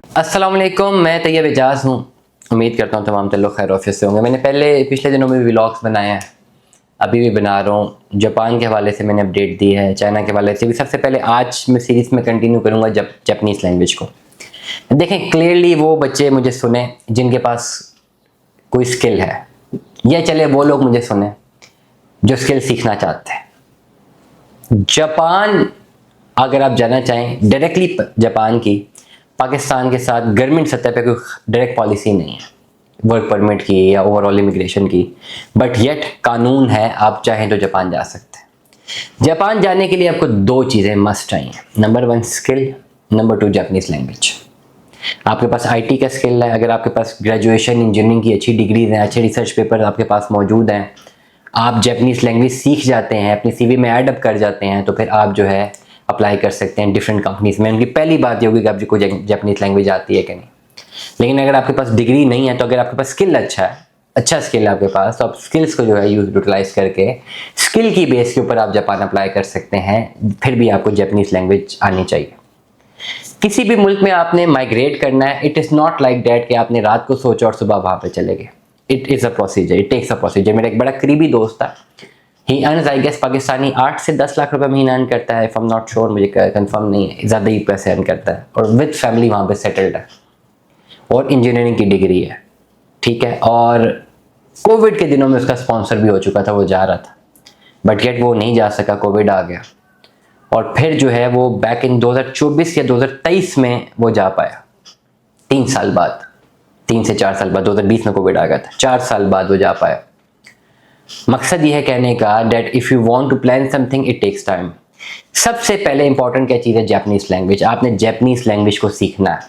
अस्सलाम वालेकुम, मैं तैयब एजाज हूँ। उम्मीद करता हूँ तमाम लोग खैर ऑफिस से होंगे। मैंने पिछले दिनों में व्लॉग्स बनाए हैं, अभी भी बना रहा हूँ। जापान के हवाले से मैंने अपडेट दी है, चाइना के हवाले से भी। सबसे पहले आज मैं सीरीज़ में कंटिन्यू करूँगा जापानीज़ लैंग्वेज को। देखें क्लियरली वो बच्चे मुझे सुने जिनके पास कोई स्किल है, या चले वो लोग मुझे सुने जो स्किल सीखना चाहते हैं। जापान अगर आप जाना चाहें डायरेक्टली जापान की, पाकिस्तान के साथ गवर्नमेंट सतह पे कोई डायरेक्ट पॉलिसी नहीं है वर्क परमिट की या ओवरऑल इमिग्रेशन की, बट येट कानून है, आप चाहें तो जापान जा सकते हैं। जापान जाने के लिए आपको दो चीज़ें मस्ट चाहिए, number 1 skill, number 2 Japanese language. आपके पास आईटी का स्किल है, अगर आपके पास ग्रेजुएशन इंजीनियरिंग की अच्छी डिग्रीज हैं, अच्छे रिसर्च पेपर आपके पास मौजूद हैं, आप जापानीज़ लैंग्वेज सीख जाते हैं, अपनी सीवी में ऐड अप कर जाते हैं, तो फिर आप जो है अप्लाई कर सकते हैं डिफरेंट कंपनीज में। उनकी पहली बात ये होगी कि आपको जापानीज़ लैंग्वेज आती है कि नहीं। लेकिन अगर आपके पास डिग्री नहीं है, तो अगर आपके पास स्किल अच्छा स्किल है आपके पास, तो आप स्किल्स को जो है यूटिलाइज करके स्किल की बेस के ऊपर आप जापान अप्लाई कर सकते हैं। फिर भी आपको जापानीज़ लैंग्वेज आनी चाहिए। किसी भी मुल्क में आपने माइग्रेट करना है, it is not like that कि आपने रात को सोचा और सुबह वहाँ पे चले गए। It is a procedure, it takes a procedure. मेरा एक बड़ा करीबी दोस्त था, he earns I guess Pakistani 8 से 10 लाख रुपए महीना अर्न करता है, if I am not sure, मुझे कंफर्म नहीं है, ज़्यादा ही पैसे अर्न करता है, और विद फैमिली वहाँ पे सेटल्ड है, और इंजीनियरिंग की डिग्री है, ठीक है। और कोविड के दिनों में उसका स्पॉन्सर भी हो चुका था, वो जा रहा था, बट येट वो नहीं जा सका, कोविड आ गया, और फिर जो है वो बैक इन 2024 या 2023 में वो जा पाया, 3 साल बाद, 3 से 4 साल बाद। 2020 में कोविड आ गया था, 4 साल बाद वो जा पाया। मकसद ये है कहने का that if you want to plan something it takes time. सबसे पहले इंपॉर्टेंट क्या चीज़ है, जापानीज़ लैंग्वेज। आपने जापानीज़ लैंग्वेज को सीखना है।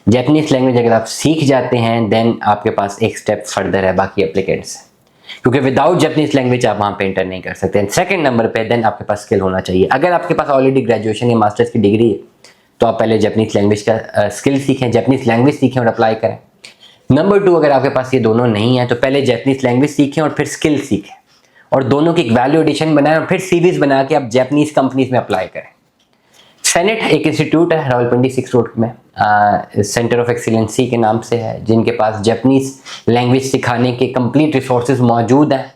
जापानीज़ लैंग्वेज अगर आप सीख जाते हैं, देन आपके पास एक स्टेप फर्दर है बाकी एप्लीकेंट्स, क्योंकि विदाउट जापानीज़ लैंग्वेज आप वहाँ पे एंटर नहीं कर सकते। सेकंड नंबर पे देन आपके पास स्किल होना चाहिए। अगर आपके पास ऑलरेडी ग्रेजुएशन या मास्टर्स की डिग्री है, तो आप पहले जापानीज़ लैंग्वेज का स्किल सीखें, जापानीज़ लैंग्वेज सीखें और अप्लाई करें। नंबर 2, अगर आपके पास ये दोनों नहीं है, तो पहले जापानीज़ लैंग्वेज सीखें और फिर स्किल सीखें, और दोनों की एक वैल्यू एडिशन बनाएं, और फिर सीवीज बना के आप जापानीज़ कंपनीज में अप्लाई करें। सेनेट एक इंस्टीट्यूट है रावलपिंडी 6 रोड में, सेंटर ऑफ एक्सीलेंसी के नाम से है, जिनके पास जापानीज़ लैंग्वेज सिखाने के कंप्लीट रिसोर्सेज मौजूद हैं।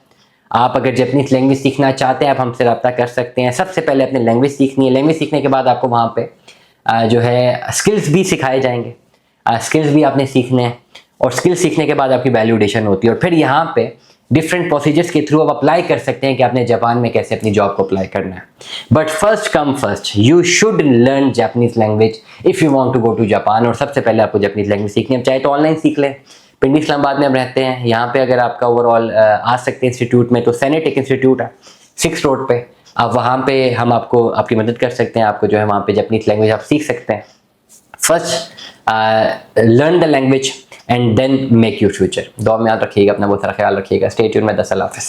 आप अगर जापानीज़ लैंग्वेज सीखना चाहते हैं, आप हमसे रब्ता कर सकते हैं। सबसे पहले अपने लैंग्वेज सीखनी है, लैंग्वेज सीखने के बाद आपको वहाँ पे जो है स्किल्स भी सिखाए जाएंगे, स्किल्स भी आपने सीखने हैं, और स्किल्स सीखने के बाद आपकी वैल्यूडेशन होती है, और फिर यहाँ पे डिफरेंट प्रोसीजर्स के थ्रू आप अप्लाई कर सकते हैं कि आपने जापान में कैसे अपनी जॉब को अप्लाई करना है। But first come first, you should learn Japanese language if you want to go to Japan. और सबसे पहले आपको जापानीज़ लैंग्वेज सीखनी है, चाहे तो ऑनलाइन सीख लें। पिंडी इस्लामाबाद में हम रहते हैं, यहाँ पे अगर आपका ओवरऑल आ सकते हैं इंस्टीट्यूट में, तो सेनेट एक इंस्टीट्यूट है 6 रोड पे, आप वहाँ पे हम आपको आपकी मदद कर सकते हैं। आपको जो है वहाँ पे जापानीज़ लैंग्वेज आप सीख सकते हैं। First learn the language and then make your future. दुआ में याद रखिएगा, अपना बहुत सारा ख्याल रखिएगा। स्टे ट्यून में 10 अल्लाह हाफ़िज़।